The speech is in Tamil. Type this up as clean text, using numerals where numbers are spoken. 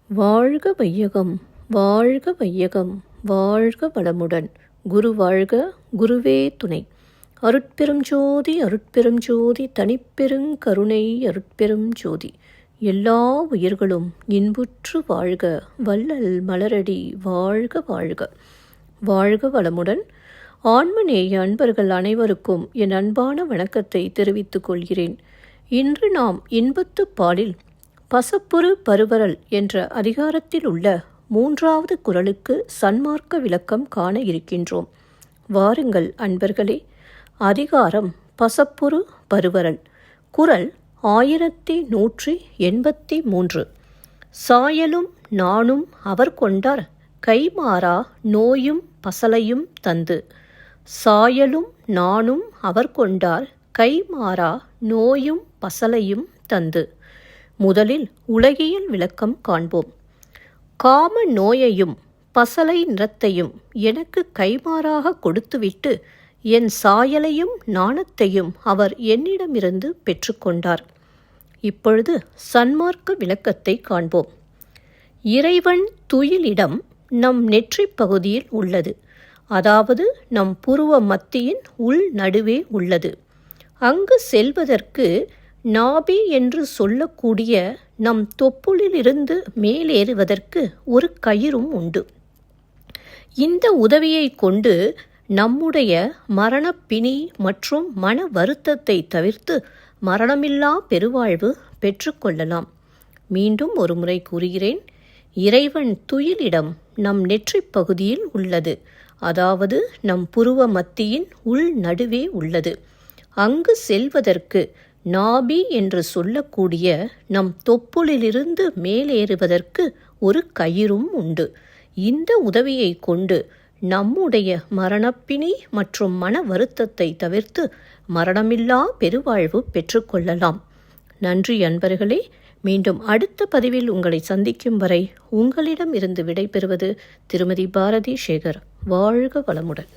வாழ்க வையகம் வாழ்க வையகம் வாழ்க வளமுடன். குரு வாழ்க குருவே துணை. அருட்பெரும் ஜோதி அருட்பெரும் ஜோதி தனிப்பெருங் கருணை அருட்பெரும் ஜோதி. எல்லா உயிர்களும் இன்புற்று வாழ்க வள்ளல் மலரடி வாழ்க வாழ்க. வாழ்க வளமுடன். ஆன்மநேய அன்பர்கள் அனைவருக்கும் என் அன்பான வணக்கத்தை தெரிவித்துக் கொள்கிறேன். இன்று நாம் இன்பத்து பாலில் பசப்புறு பருவரல் என்ற அதிகாரத்தில் உள்ள 3வது குறளுக்கு சன்மார்க்க விளக்கம் காண இருக்கின்றோம். வாருங்கள் அன்பர்களே. அதிகாரம் பசப்புறு பருவரல். குறள் 1183. சாயலும் நாணும் அவர் கொண்டார் கைமாறா நோயும் பசலையும் தந்து. சாயலும் நாணும் அவர் கொண்டார் கைமாறா நோயும் பசலையும் தந்து. முதலில் உலகியல் விளக்கம் காண்போம். காம நோயையும் பசலை நிறத்தையும் எனக்கு கைமாறாக கொடுத்துவிட்டு என் சாயலையும் நாணத்தையும் அவர் என்னிடமிருந்து பெற்றுக்கொண்டார். இப்பொழுது சன்மார்க்க விளக்கத்தை காண்போம். இறைவன் துயிலிடம் நம் நெற்றிப் பகுதியில் உள்ளது, அதாவது நம் புருவ மத்தியின் உள் நடுவே உள்ளது. அங்கு செல்வதற்கு நாபி என்று சொல்லக்கூடிய நம் தொப்புளிலிருந்து மேலேறுவதற்கு ஒரு கயிறும் உண்டு. இந்த உதவியை கொண்டு நம்முடைய மரணப்பிணி மற்றும் மன வருத்தத்தை தவிர்த்து மரணமில்லா பெருவாழ்வு பெற்றுக்கொள்ளலாம். மீண்டும் ஒரு முறை கூறுகிறேன். இறைவன் துயிலிடம் நம் நெற்றிப் பகுதியில் உள்ளது, அதாவது நம் புருவ மத்தியின் உள் நடுவே உள்ளது. அங்கு செல்வதற்கு நாபி என்று சொல்லக்கூடிய நம் தொப்புளிலிருந்து மேலேறுவதற்கு ஒரு கயிறும் உண்டு. இந்த உதவியை கொண்டு நம்முடைய மரணப்பிணி மற்றும் மன வருத்தத்தை தவிர்த்து மரணமில்லா பெருவாழ்வு பெற்றுக்கொள்ளலாம். நன்றி அன்பர்களே. மீண்டும் அடுத்த பதிவில் உங்களை சந்திக்கும் வரை உங்களிடம் இருந்து விடைபெறுவது திருமதி பாரதி சேகர். வாழ்க வளமுடன்.